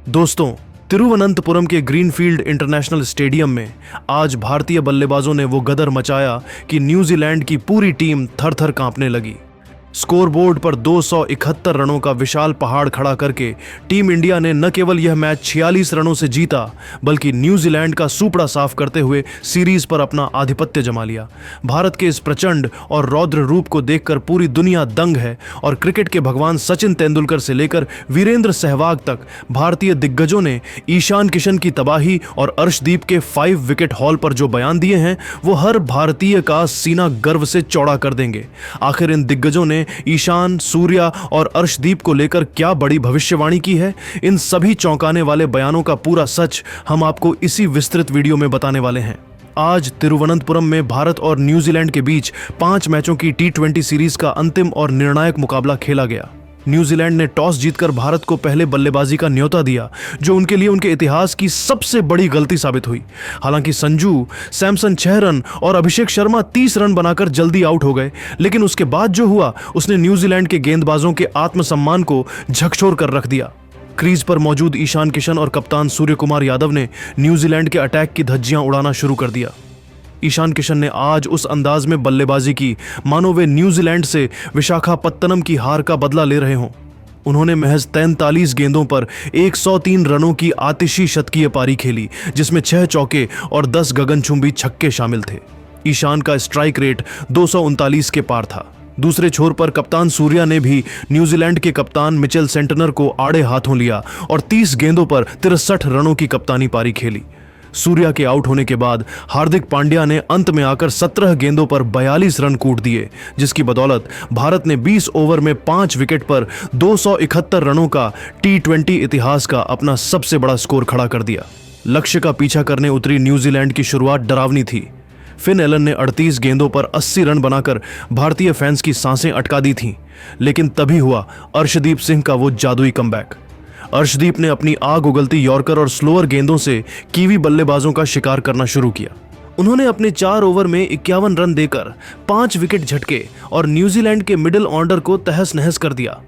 दोस्तों, तिरुवनंतपुरम के greenfield international stadium में आज भारतीय बल्लेबाजों ने वो गदर मचाया कि न्यूजीलैंड की पूरी टीम थर-थर कांपने लगी। स्कोरबोर्ड पर 271 रनों का विशाल पहाड़ खड़ा करके टीम इंडिया ने न केवल यह मैच 46 रनों से जीता, बल्कि न्यूजीलैंड का सूपड़ा साफ करते हुए सीरीज पर अपना आधिपत्य जमा लिया। भारत के इस प्रचंड और रौद्र रूप को देखकर पूरी दुनिया दंग है और क्रिकेट के भगवान सचिन तेंदुलकर से लेकर वीरेंद्र सहवाग तक भारतीय दिग्गजों ने ईशान किशन की तबाही और अर्शदीप के 5 विकेट हॉल पर जो बयान दिए हैं, वो हर भारतीय का सीना गर्व से चौड़ा कर देंगे। आखिर इन दिग्गजों ने ईशान, सूर्या और अर्शदीप को लेकर क्या बड़ी भविष्यवाणी की है, इन सभी चौंकाने वाले बयानों का पूरा सच हम आपको इसी विस्तृत वीडियो में बताने वाले हैं। आज तिरुवनंतपुरम में भारत और न्यूजीलैंड के बीच 5 मैचों की T20 सीरीज का अंतिम और निर्णायक मुकाबला खेला गया। न्यूजीलैंड ने टॉस जीतकर भारत को पहले बल्लेबाजी का न्योता दिया, जो उनके लिए उनके इतिहास की सबसे बड़ी गलती साबित हुई। हालांकि संजू सैमसन 6 रन और अभिषेक शर्मा 30 रन बनाकर जल्दी आउट हो गए, लेकिन उसके बाद जो हुआ उसने न्यूजीलैंड के गेंदबाजों के आत्मसम्मान को झकझोर कर रख दिया। क्रीज पर मौजूद ईशान किशन और कप्तान सूर्य कुमार यादव ने न्यूजीलैंड के अटैक की धज्जियां उड़ाना शुरू कर दिया। ईशान किशन ने आज उस अंदाज में बल्लेबाजी की मानो वे न्यूजीलैंड से विशाखापत्तनम की हार का बदला ले रहे हों। उन्होंने महज 43 गेंदों पर 103 रनों की आतिशी शतकीय पारी खेली, जिसमें 6 चौके और 10 गगनचुंबी छक्के शामिल थे। ईशान का स्ट्राइक रेट 239 के पार था। दूसरे छोर पर कप्तान सूर्या ने भी न्यूजीलैंड के कप्तान मिचेल सेंटनर को आड़े हाथों लिया और 30 गेंदों पर 63 रनों की कप्तानी पारी खेली। सूर्या के आउट होने के बाद हार्दिक पांड्या ने अंत में आकर 17 गेंदों पर 42 रन कूट दिए, जिसकी बदौलत भारत ने 20 ओवर में 5 विकेट पर 271 रनों का T20 इतिहास का अपना सबसे बड़ा स्कोर खड़ा कर दिया। लक्ष्य का पीछा करने उतरी न्यूजीलैंड की शुरुआत डरावनी थी। फिन एलन ने 38 गेंदों पर 80 रन बनाकर भारतीय फैंस की सांसें अटका दी थीं, लेकिन तभी हुआ अर्शदीप सिंह का वो जादुई कमबैक। अर्शदीप ने अपनी आग उगलती यॉर्कर और स्लोअर गेंदों से कीवी बल्लेबाजों का शिकार करना शुरू किया। उन्होंने अपने 4 ओवर में 51 रन देकर 5 विकेट झटके और न्यूजीलैंड के मिडिल ऑर्डर को तहस नहस कर दिया।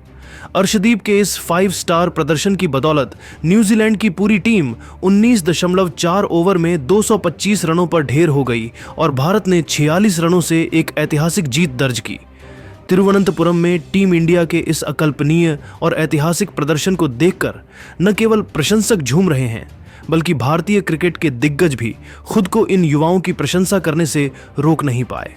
अर्शदीप के इस 5 स्टार प्रदर्शन की बदौलत न्यूजीलैंड की पूरी टीम 19.4 ओवर में 225 रनों पर ढेर हो गई और भारत ने 46 रनों से एक ऐतिहासिक जीत दर्ज की। तिरुवनंतपुरम में टीम इंडिया के इस अकल्पनीय और ऐतिहासिक प्रदर्शन को देखकर न केवल प्रशंसक झूम रहे हैं, बल्कि भारतीय क्रिकेट के दिग्गज भी खुद को इन युवाओं की प्रशंसा करने से रोक नहीं पाए।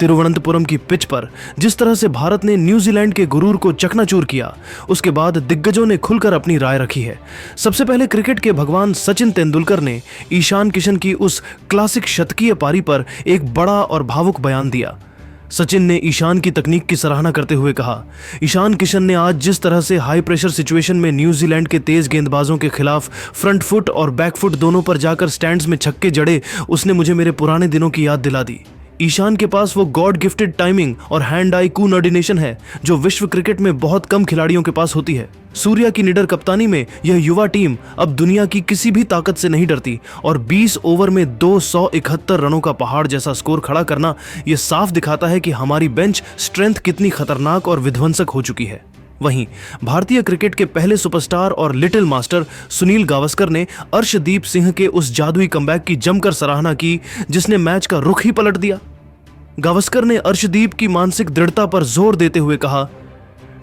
तिरुवनंतपुरम की पिच पर जिस तरह से भारत ने न्यूजीलैंड के गुरूर को चकनाचूर किया, उसके बाद दिग्गजों ने खुलकर अपनी राय रखी है। सबसे पहले क्रिकेट के भगवान सचिन तेंदुलकर ने ईशान किशन की उस क्लासिक शतकीय पारी पर एक बड़ा और भावुक बयान दिया। सचिन ने ईशान की तकनीक की सराहना करते हुए कहा, ईशान किशन ने आज जिस तरह से हाई प्रेशर सिचुएशन में न्यूजीलैंड के तेज गेंदबाजों के खिलाफ फ्रंट फुट और बैक फुट दोनों पर जाकर स्टैंड्स में छक्के जड़े, उसने मुझे मेरे पुराने दिनों की याद दिला दी। ईशान के पास वो गॉड गिफ्टेड टाइमिंग और हैंड आई कोऑर्डिनेशन है जो विश्व क्रिकेट में बहुत कम खिलाड़ियों के पास होती है। सूर्या की निडर कप्तानी में यह युवा टीम अब दुनिया की किसी भी ताकत से नहीं डरती और 20 ओवर में 271 रनों का पहाड़ जैसा स्कोर खड़ा करना यह साफ दिखाता है कि हमारी बेंच स्ट्रेंथ कितनी खतरनाक और विध्वंसक हो चुकी है। वहीं भारतीय क्रिकेट के पहले सुपरस्टार और लिटिल मास्टर सुनील गावस्कर ने अर्शदीप सिंह के उस जादुई कमबैक की जमकर सराहना की, जिसने मैच का रुख ही पलट दिया। गावस्कर ने अर्शदीप की मानसिक दृढ़ता पर जोर देते हुए कहा,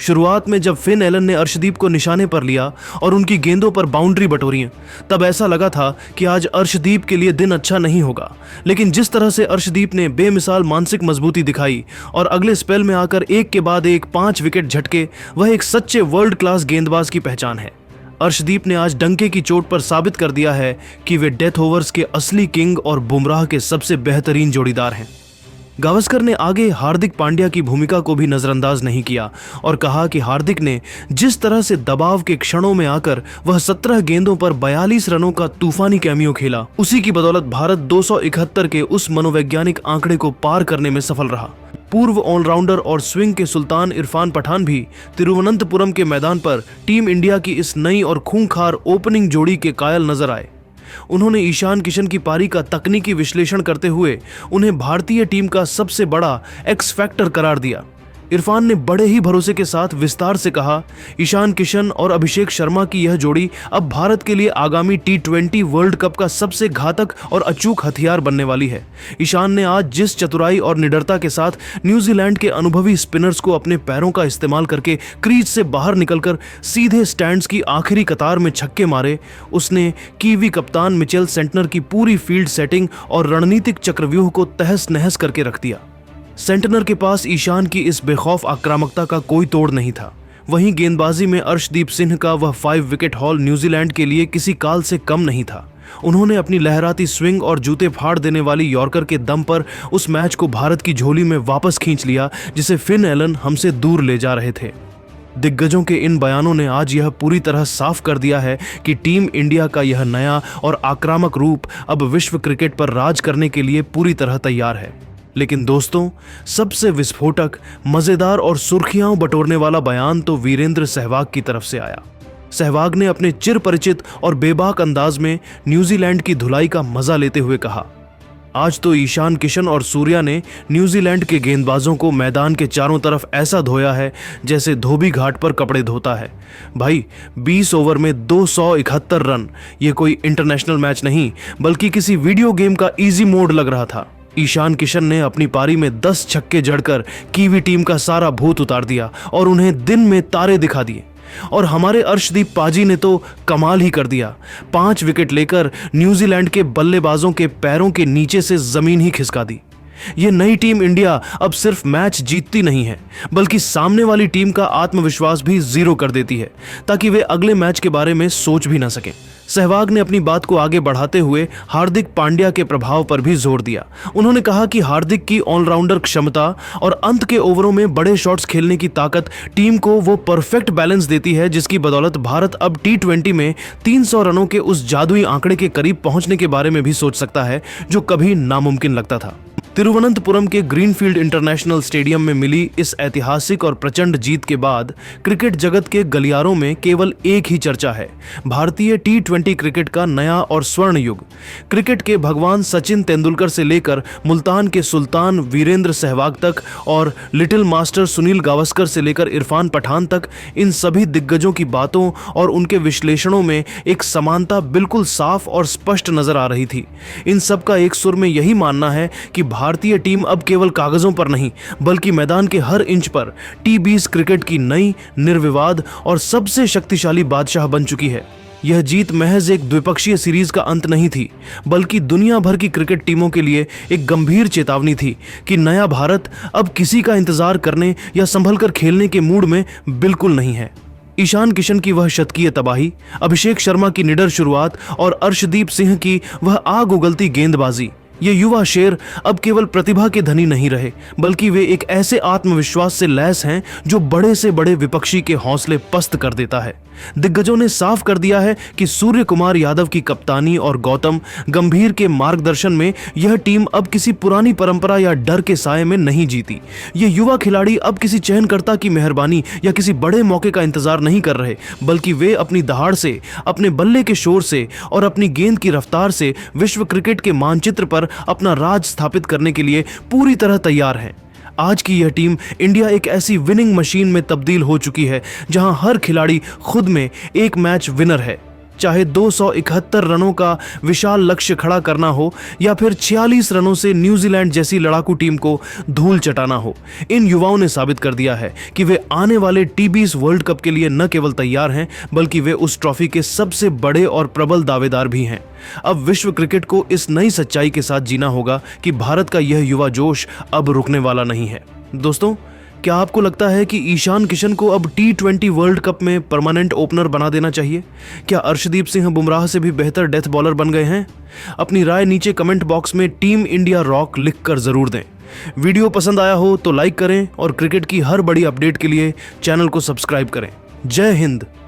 शुरुआत में जब फिन एलन ने अर्शदीप को निशाने पर लिया और उनकी गेंदों पर बाउंड्री बटोरी, तब ऐसा लगा था कि आज अर्शदीप के लिए दिन अच्छा नहीं होगा। लेकिन जिस तरह से अर्शदीप ने बेमिसाल मानसिक मजबूती दिखाई और अगले स्पेल में आकर एक के बाद एक 5 विकेट झटके, वह एक सच्चे वर्ल्ड क्लास गेंदबाज की पहचान है। अर्शदीप ने आज डंके की चोट पर साबित कर दिया है कि वे डेथ ओवर्स के असली किंग और बुमराह के सबसे बेहतरीन जोड़ीदार हैं। गावस्कर ने आगे हार्दिक पांड्या की भूमिका को भी नजरअंदाज नहीं किया और कहा कि हार्दिक ने जिस तरह से दबाव के क्षणों में आकर वह 17 गेंदों पर 42 रनों का तूफानी कैमियो खेला, उसी की बदौलत भारत 271 के उस मनोवैज्ञानिक आंकड़े को पार करने में सफल रहा। पूर्व ऑलराउंडर और स्विंग के सुल्तान इरफान पठान भी तिरुवनंतपुरम के मैदान पर टीम इंडिया की इस नई और खूंखार ओपनिंग जोड़ी के कायल नजर आए। उन्होंने ईशान किशन की पारी का तकनीकी विश्लेषण करते हुए उन्हें भारतीय टीम का सबसे बड़ा एक्स फैक्टर करार दिया। इरफान ने बड़े ही भरोसे के साथ विस्तार से कहा, ईशान किशन और अभिषेक शर्मा की यह जोड़ी अब भारत के लिए आगामी T20 वर्ल्ड कप का सबसे घातक और अचूक हथियार बनने वाली है। ईशान ने आज जिस चतुराई और निडरता के साथ न्यूजीलैंड के अनुभवी स्पिनर्स को अपने पैरों का इस्तेमाल करके क्रीज से बाहर निकलकर सीधे स्टैंड्स की आखिरी कतार में छक्के मारे, उसने कीवी कप्तान मिचेल सेंटनर की पूरी फील्ड सेटिंग और रणनीतिक चक्रव्यूह को तहस नहस करके रख दिया। सेंटनर के पास ईशान की इस बेखौफ आक्रामकता का कोई तोड़ नहीं था। वहीं गेंदबाजी में अर्शदीप सिंह का वह 5 विकेट हॉल न्यूजीलैंड के लिए किसी काल से कम नहीं था। उन्होंने अपनी लहराती स्विंग और जूते फाड़ देने वाली यॉर्कर के दम पर उस मैच को भारत की झोली में वापस खींच लिया जिसे फिन एलन हमसे दूर ले जा रहे थे। दिग्गजों के इन बयानों ने आज यह पूरी तरह साफ कर दिया है कि टीम इंडिया का यह नया और आक्रामक रूप अब विश्व क्रिकेट पर राज करने के लिए पूरी तरह तैयार है। लेकिन दोस्तों, सबसे विस्फोटक, मजेदार और सुर्खियां बटोरने वाला बयान तो वीरेंद्र सहवाग की तरफ से आया। सहवाग ने अपने चिर परिचित और बेबाक अंदाज में न्यूजीलैंड की धुलाई का मजा लेते हुए कहा, आज तो ईशान किशन और सूर्या ने न्यूजीलैंड के गेंदबाजों को मैदान के चारों तरफ ऐसा धोया है जैसे धोबी घाट पर कपड़े धोता है। भाई, 20 ओवर में 271 रन, ये कोई इंटरनेशनल मैच नहीं बल्कि किसी वीडियो गेम का इजी मोड लग रहा था। ईशान किशन ने अपनी पारी में 10 छक्के जड़कर कीवी टीम का सारा भूत उतार दिया और उन्हें दिन में तारे दिखा दिए। और हमारे अर्शदीप पाजी ने तो कमाल ही कर दिया, 5 विकेट लेकर न्यूजीलैंड के बल्लेबाजों के पैरों के नीचे से जमीन ही खिसका दी। ये नई टीम इंडिया अब सिर्फ मैच जीतती नहीं है बल्कि सामने वाली टीम का आत्मविश्वास भी जीरो कर देती है ताकि वे अगले मैच के बारे में सोच भी ना सकें। सहवाग ने अपनी बात को आगे बढ़ाते हुए हार्दिक पांड्या के प्रभाव पर भी जोर दिया। उन्होंने कहा कि हार्दिक की ऑलराउंडर क्षमता और अंत के ओवरों में बड़े शॉट्स खेलने की ताकत टीम को वो परफेक्ट बैलेंस देती है जिसकी बदौलत भारत अब T20 में 300 रनों के उस जादुई आंकड़े के करीब पहुंचने के बारे में भी सोच सकता है जो कभी नामुमकिन लगता था। तिरुवनंतपुरम के ग्रीनफील्ड इंटरनेशनल स्टेडियम में मिली इस ऐतिहासिक और प्रचंड जीत के बाद क्रिकेट जगत के गलियारों में केवल एक ही चर्चा है, भारतीय T20 क्रिकेट का नया और स्वर्ण युग। क्रिकेट के भगवान सचिन तेंदुलकर से लेकर मुल्तान के सुल्तान वीरेंद्र सहवाग तक और लिटिल मास्टर सुनील गावस्कर से लेकर इरफान पठान तक, इन सभी दिग्गजों की बातों और उनके विश्लेषणों में एक समानता बिल्कुल साफ और स्पष्ट नजर आ रही थी। इन सब का एक सुर में यही मानना है कि भारतीय टीम अब केवल कागजों पर नहीं बल्कि मैदान के हर इंच पर T20 क्रिकेट की नई, निर्विवाद और सबसे शक्तिशाली बादशाह बन चुकी है। यह जीत महज एक द्विपक्षीय सीरीज का अंत नहीं थी बल्कि दुनिया भर की क्रिकेट टीमों के लिए एक गंभीर चेतावनी थी कि नया भारत अब किसी का इंतजार करने या संभल कर खेलने के मूड में बिल्कुल नहीं है। ईशान किशन की वह शतकीय तबाही, अभिषेक शर्मा की निडर शुरुआत और अर्शदीप सिंह की वह आग उगलती गेंदबाजी, ये युवा शेर अब केवल प्रतिभा के धनी नहीं रहे बल्कि वे एक ऐसे आत्मविश्वास से लैस हैं जो बड़े से बड़े विपक्षी के हौसले पस्त कर देता है। दिग्गजों ने साफ कर दिया है कि सूर्य कुमार यादव की कप्तानी और गौतम गंभीर के मार्गदर्शन में यह टीम अब किसी पुरानी परंपरा या डर के साए में नहीं जीती। ये युवा खिलाड़ी अब किसी चयनकर्ता की मेहरबानी या किसी बड़े मौके का इंतजार नहीं कर रहे बल्कि वे अपनी दहाड़ से, अपने बल्ले के शोर से और अपनी गेंद की रफ्तार से विश्व क्रिकेट के मानचित्र पर अपना राज स्थापित करने के लिए पूरी तरह तैयार हैं। आज की यह टीम इंडिया एक ऐसी विनिंग मशीन में तब्दील हो चुकी है जहां हर खिलाड़ी खुद में एक मैच विनर है, चाहे 271 रनों का विशाल लक्ष्य खड़ा करना हो या फिर 46 रनों से न्यूजीलैंड जैसी लड़ाकू टीम को धूल चटाना हो। इन युवाओं ने साबित कर दिया है कि वे आने वाले T20 वर्ल्ड कप के लिए न केवल तैयार हैं बल्कि वे उस ट्रॉफी के सबसे बड़े और प्रबल दावेदार भी हैं। अब विश्व क्रिकेट को इस नई सच्चाई के साथ जीना होगा कि भारत का यह युवा जोश अब रुकने वाला नहीं है। दोस्तों, क्या आपको लगता है कि ईशान किशन को अब T20 वर्ल्ड कप में परमानेंट ओपनर बना देना चाहिए? क्या अर्शदीप सिंह बुमराह से भी बेहतर डेथ बॉलर बन गए हैं? अपनी राय नीचे कमेंट बॉक्स में टीम इंडिया रॉक लिखकर जरूर दें। वीडियो पसंद आया हो तो लाइक करें और क्रिकेट की हर बड़ी अपडेट के लिए चैनल को सब्सक्राइब करें। जय हिंद।